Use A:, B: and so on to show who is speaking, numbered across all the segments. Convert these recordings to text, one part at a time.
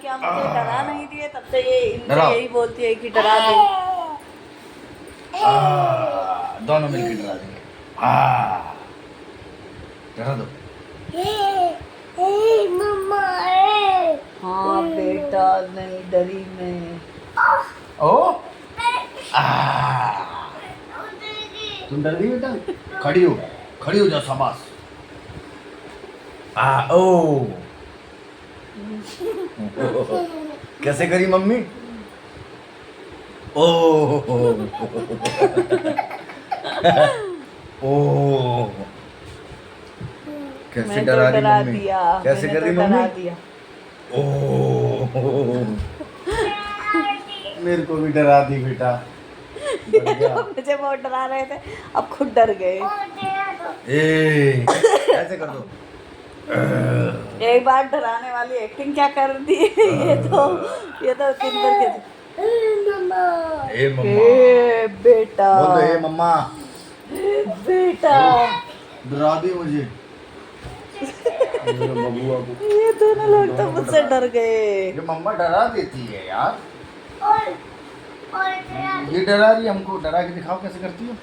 A: क्या मुझे डरा नहीं दिए, तब से ये इनसे
B: डराओ।
A: यही बोलती है कि डरा दो।
B: दोनों मिलकर डरा देंगे। डरा दो।
A: हाँ बेटा, नहीं डरी मैं।
B: ओ तुम डर गई बेटा? खड़ी हो जाओ, शाबाश। ओ कैसे करी मम्मी? ओ ओ कैसे
A: मैं
B: डरा
A: तो
B: रही
A: डरा
B: मम्मी?
A: दिया,
B: कैसे
A: मैंने
B: कर रही
A: तो डरा
B: मम्मी?
A: दिया।
B: ओ मेरे को भी डरा दी बेटा। डर गया।
A: मुझे बहुत डरा रहे थे, अब खुद डर गए।
B: ऐसे कर दो।
A: एक बार डराने वाली एक्टिंग क्या कर दी। ये तो दिन भर के
B: ए मम्मा
A: ए बेटा,
B: बोल दो, ए मम्मा।
A: बेटा।
B: डरा दी मुझे मेरे बबुआ को।
A: ये दोनों लोग तो मुझसे डर गए।
B: ये मम्मा डरा देती है यार। ये डरा रही है हमको। डरा के दिखाओ कैसे करती हो।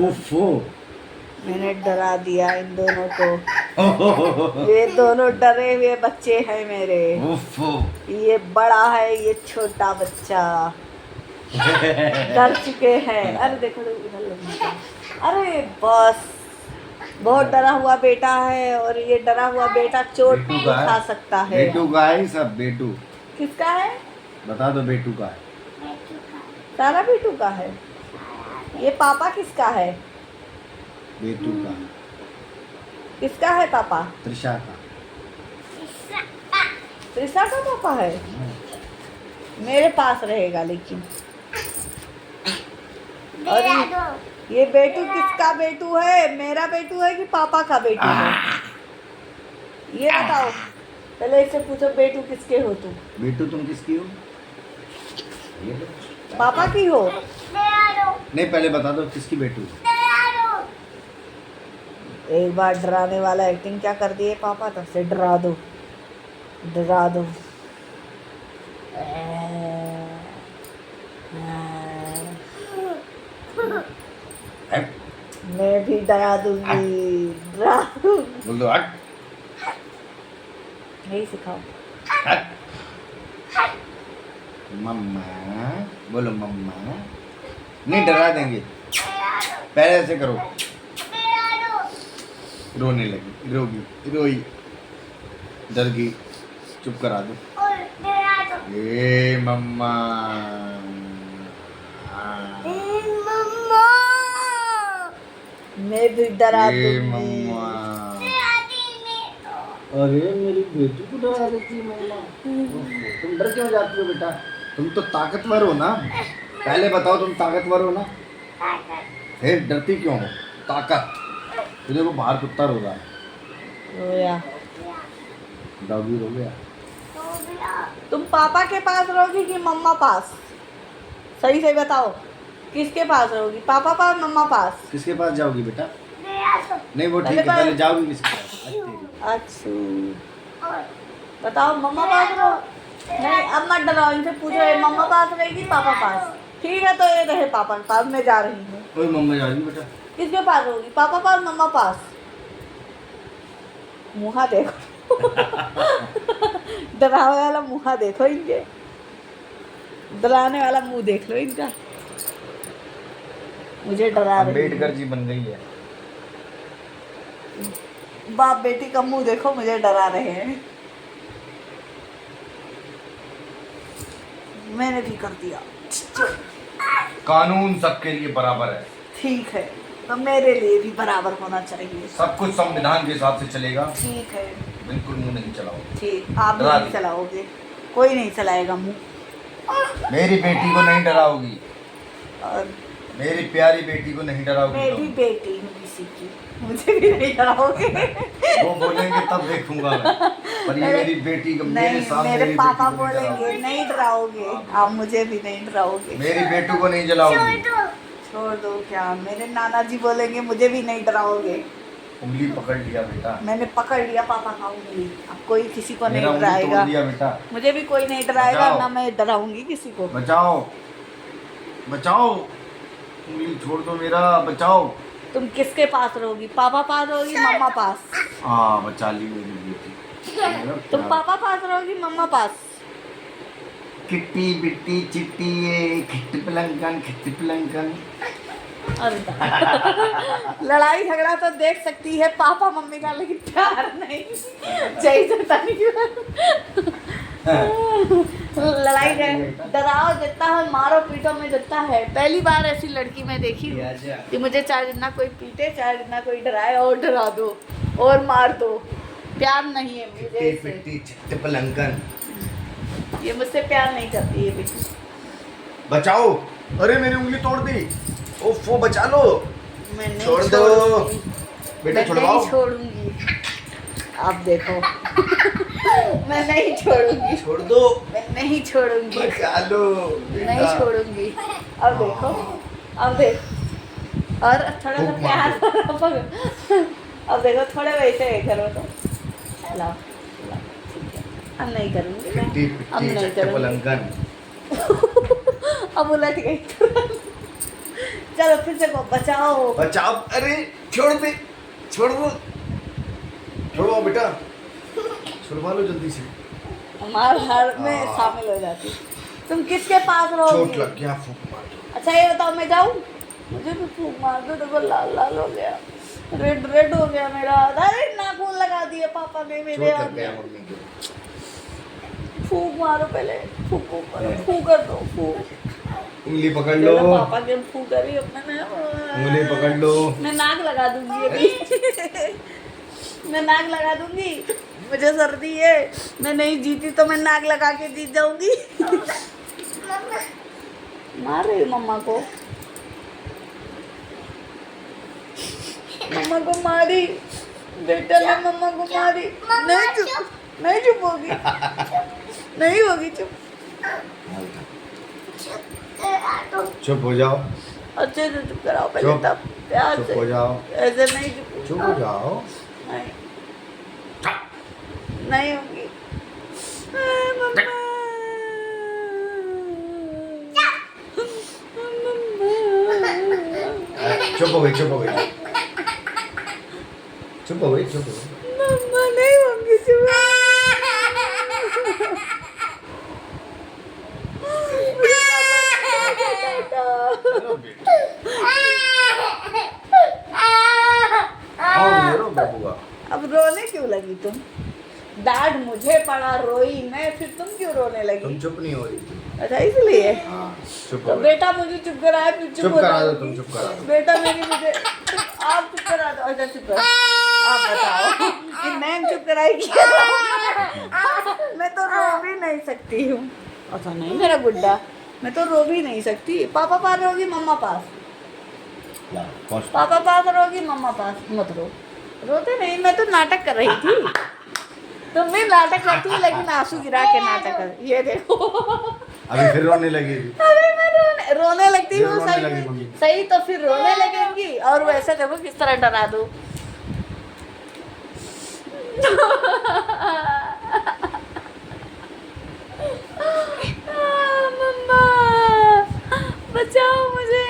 B: ओफो
A: मैंने डरा दिया इन दोनों को। ये दोनों डरे हुए बच्चे हैं मेरे।
B: ओफो
A: ये बड़ा है, ये छोटा बच्चा डर चुके हैं। अरे देखो इधर लोग। अरे बस, बहुत डरा हुआ बेटा है, और ये डरा हुआ बेटा चोट
B: बेटू
A: भी
B: का है?
A: खा सकता है।
B: बेटू का है सब। बेटू
A: किसका है?
B: बता दो। बेटू का है।
A: सारा बेटू का है। ये पापा किसका है?
B: बेटू का।
A: किसका है पापा?
B: त्रिशा का।
A: त्रिशा का पापा है। मेरे पास रहेगा लेकिन। और ये बेटू किसका बेटू है? मेरा बेटू है कि पापा का बेटू है? ये बताओ पहले। इससे पूछो बेटू किसके हो तुम?
B: बेटू तुम किसकी हो? ये लो।
A: पापा की हो?
B: नहीं पहले बता दो किसकी बेटू।
A: एक बार डराने वाला एक्टिंग क्या कर दिए पापा, तब से डरा दो, डरा दो। मैं भी डरा दूंगी, डरा दूंगी।
B: बोल दो हट।
A: यही सिखाओ।
B: मम्मा बोलो मम्मा। नहीं डरा देंगे। पहले ऐसे करो। रोने लगी, रोई, डर गई। चुप करा दो। ए मम्मा।
A: मैं भी डरा
B: ए
A: दूंगी।
B: मम्मा। अरे मेरी बेटी को डरा देती है मम्मा। तुम डर क्यों जाती हो बेटा? तुम तो ताकतवर हो ना। पहले बताओ तुम ताकतवर हो ना, फिर डरती क्यों हो? ताकत। तुझे को बाहर कुत्ता रो रहा है।
A: रोया।
B: डॉगी रो गया।
A: तुम पापा के पास रहोगी कि मम्मा पास? सही से बताओ, किसके पास रहोगी? पापा पास, मम्मा पास?
B: किसके पास जाओगी बेटा? नहीं वो ठीक
A: पहले
B: है, पहले
A: पहले-
B: जाओगी किसके पास?
A: अच्छा बताओ, मम्मा पास रहो। नहीं अब मत डराओ, इनसे पूछो ये मम्मा पास रहेगी पापा पास? ठीक है तो ये रहे पापा के पास, मैं जा रही हूँ।
B: ओए मम्मा जाओगी बेटा।
A: किसके पास रहोगी? पापा पास, मम्मा पास? मुँह देखो। डराने वाला मुँह देखो इनके, डराने वाला मुंह देख लो इनका। मुझे डरा रही है।
B: अम्बेडकर जी बन गई है।
A: बाप बेटी का मुंह देखो, मुझे डरा रहे हैं। मैंने भी कर दिया।
B: कानून सबके लिए बराबर है।
A: ठीक है, तो मेरे लिए भी बराबर होना चाहिए।
B: सब कुछ संविधान के हिसाब से चलेगा।
A: ठीक है,
B: बिल्कुल मुंह नहीं चलाओ।
A: ठीक। आप
B: डरा
A: नहीं
B: दी।
A: चलाओगे, कोई नहीं चलाएगा मुंह।
B: मेरी बेटी को नहीं डराओगी।
A: और
B: मेरी प्यारी बेटी को नहीं डराओगी
A: मैं भी
B: तुम।
A: बेटी हूँ किसी की, मुझे भी नहीं डराओगे।
B: वो बोलेंगे तब देखूंगा मैं। पर ये मेरी बेटी को मेरे
A: नहीं,
B: सामने
A: मेरे
B: मेरी
A: पापा
B: बेटी को नहीं
A: बोलेंगे
B: डराओगी।
A: नहीं डराओगे, आप मुझे भी नहीं डराओगे।
B: मेरी बेटू को नहीं जलाओगी।
A: छोड़ दो क्या? मेरे नाना जी बोलेंगे मुझे भी नहीं डराओगे।
B: उंगली पकड़ लिया बेटा,
A: मैंने पकड़ लिया पापा का उंगली। अब कोई किसी को
B: मेरा
A: नहीं
B: उंगली तोड़
A: डराएगा,
B: दिया बेटा।
A: मुझे भी कोई नहीं डराएगा,
B: बचाओ।
A: ना मैं डराऊंगी किसी को।
B: बचाओ बचाओ, उंगली छोड़ दो मेरा, बचाओ।
A: तुम किसके पास रहोगी, पापा पास रहोगी मम्मा पास?
B: हाँ बचा ली मेरी बेटी।
A: तुम पापा पास रहोगी मम्मा पास?
B: किट्टी बिट्टी चिट्टी ये खिट्टी पलंकन।
A: अरे लड़ाई झगड़ा तो देख सकती है पापा मम्मी का, लेकिन प्यार नहीं। सही से लड़ाई डराओ जितना है, मारो पीटो में जितना है। पहली बार ऐसी लड़की मैं देखी हूँ कि मुझे चाहे जितना कोई पीटे, चाहे जितना कोई डराए, और डरा दो और मार दो। प्यार नहीं है मुझे इससे।
B: पलंकन,
A: ये मुझसे प्यार नहीं करती है बेटी।
B: बचाओ। अरे मेरी उंगली तोड़ दी, ओफो बचा लो।
A: मैं नहीं
B: छोड़ दो
A: छोड़ूंगी।
B: बेटा,
A: मैं
B: छुड़वाओ।
A: नहीं छोड़ूंगी, आप देखो। मैं नहीं छोड़ूंगी,
B: छोड़ दो,
A: मैं नहीं छोड़ूंगी,
B: बचा लो
A: नहीं
B: बेटा।
A: छोड़ूंगी। अब देखो, अब देख, और थोड़ा सा
B: फूंक मार
A: प्यार करो। अब देखो थोड़े वैसे करो तो लाओ, ठीक है। अब नहीं करूंगी मैं,
B: पिट्टी
A: अब
B: पिट्टी
A: नहीं
B: चट्टे
A: करूंगी।
B: पलंकन।
A: अब उलट गई। चलो फिर से बचाओ।
B: बचाओ। अरे छोड़ दे, छोड़ दो, छोड़ो बेटा, छुड़वा लो जल्दी से।
A: हमारे हार में शामिल हो जाती। तुम किसके पास रहोगी?
B: चोट लग गया, फूंक मार दो।
A: अच्छा ये बताओ, मैं जाऊँ? मुझे भी फूंक मार दो, देखो लाल लाल हो गया, रेड रेड हो गया मेरा। अरे नाखून लगा दिए पापा ने मेरे
B: चोट
A: हाथ
B: लग गया
A: में।
B: मम्मी को।
A: फूंक मारो पहले, फूंक करो, फूंक कर दो, फूंक।
B: उंगली पकड़ लो,
A: देखो पापा के फूंक करी अपने ने।
B: उंगली पकड़ लो।
A: मैं नाक लगा दूंगी अभी। मैं नाक लगा दूंगी, मुझे सर्दी है। मैं नहीं जीती तो मैं नाक लगा के जीत जाऊंगी। मार रही मम्मा को, मम्मा को मारी, बेटा ने मम्मा को मारी। नहीं चुप, नहीं चुप होगी, नहीं होगी चुप।
B: चुप हो जाओ,
A: अच्छे से चुप कराओ पहले,
B: चुप।
A: तब प्यार
B: चुप
A: से।
B: हो जाओ,
A: ऐसे नहीं चुप,
B: चुप हो जाओ।
A: नहीं, नहीं होगी। मम्मा,
B: चुप हो गई, चुप हो गई, चुप हो गई, चुप हो गई।
A: मम्मा नहीं होंगी चुप।
B: रो बबुआ।
A: अब रोने क्यों लगी तुम? डांट मुझे पड़ा, रोई मैं, फिर तुम क्यों रोने लगी?
B: तुम चुप नहीं हो रही थी।
A: अच्छा इसलिए।
B: हाँ, चुप
A: तो
B: हो गई।
A: बेटा मुझे चुप कराए, फिर चुप
B: चुप
A: हो
B: करा दो,
A: जाओगी।
B: तुम चुप करा दो।
A: बेटा मेरी मुझे आप चुप करा दो। अच्छा चुप करो, आप बताओ कि मैं चुप कराएगी? मैं तो रो भी नहीं सकती हूँ। अच्छा नहीं मेरा गुड्डा, मैं तो रो भी नहीं सकती। पापा पास रहोगी मम्मा पास?
B: ला, पहुंच।
A: पापा पास रहोगी मम्मा पास? मत रो, रोते नहीं, मैं तो नाटक कर रही थी। तुम भी नाटक करती हो, लेकिन आंसू गिरा के नाटक कर। ये देखो
B: अभी फिर रोने लगी।
A: अभी मैं रोने लगती
B: फिर
A: हूँ।
B: रोने
A: सही
B: लगी
A: में-
B: मम्मी।
A: सही तो फिर रोने लगेंगी। और वैसे देखो किस तरह डरा दो। मम्मा बचाओ मुझे।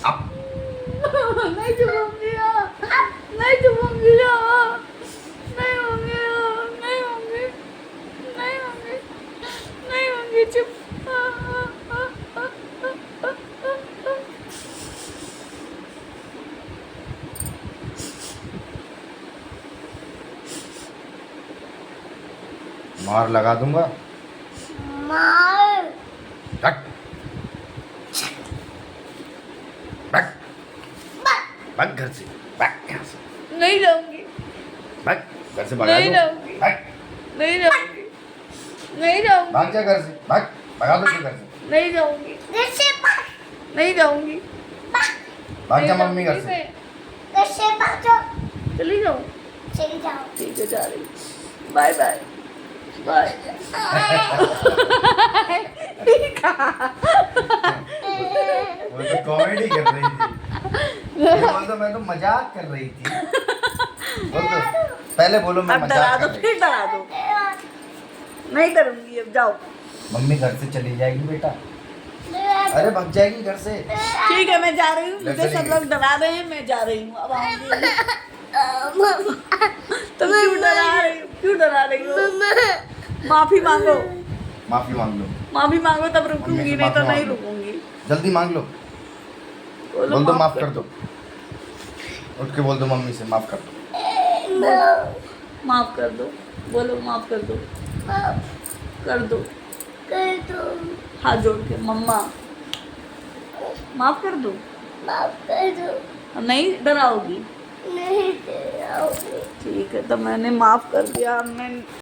B: अब
A: नहीं चुपूंगी, नहीं चुपूंगी, नहीं होंगी, नहीं होंगी, नहीं होंगी, नहीं होंगी चुप।
B: मार लगा दूंगा।
A: मार
B: हट। भाग, भाग घर से, भाग यहाँ से,
A: नहीं जाऊंगी,
B: भाग घर से, भगा
A: नहीं
B: दो,
A: जाऊंगी।
B: भाग,
A: नहीं जाऊंगी, नहीं जाऊंगी,
B: भाग जा घर से, भाग, भगा दो घर से,
A: नहीं जाऊंगी, नहीं जाऊंगी,
B: भाग जा
A: नहीं
B: मम्मी घर से।
A: चली जाऊँ? ठीक है जा रही। Bye bye bye.
B: वो तो कॉमेडी कर रही थी। ये बोल दो मैं तो मजाक कर रही थी। बोल दो, पहले बोलो मैं
A: अब डरा
B: मजाक
A: दो,
B: कर रही
A: फिर डरा दो। नहीं करूंगी अब, जाओ।
B: थी। मम्मी घर से चली जाएगी बेटा, अरे भाग जाएगी घर से।
A: ठीक है, मैं जा रही हूँ, मुझे
B: चली
A: सब
B: गई।
A: लोग डरा रहे हैं, मैं जा रही हूँ अब आऊंगी। तुम क्यों डरा रही हो, क्यों डरा रही हो? माफी मांगो,
B: माफी मांग लो,
A: माफी मांगो तब
B: मम्मी
A: रुकूंगी,
B: से
A: नहीं तो
B: माफी
A: नहीं
B: मांग लो।
A: रुकूंगी।
B: जल्दी मांग लो, बोल दो माफ कर दो, उठ के बोल दो मम्मी से माफ कर दो।
A: माफ कर दो, बोलो माफ कर दो, कर दो, हाथ जोड़ के मम्मा माफ कर दो। नहीं डराओगी? ठीक है, तो मैंने माफ कर दिया। मैं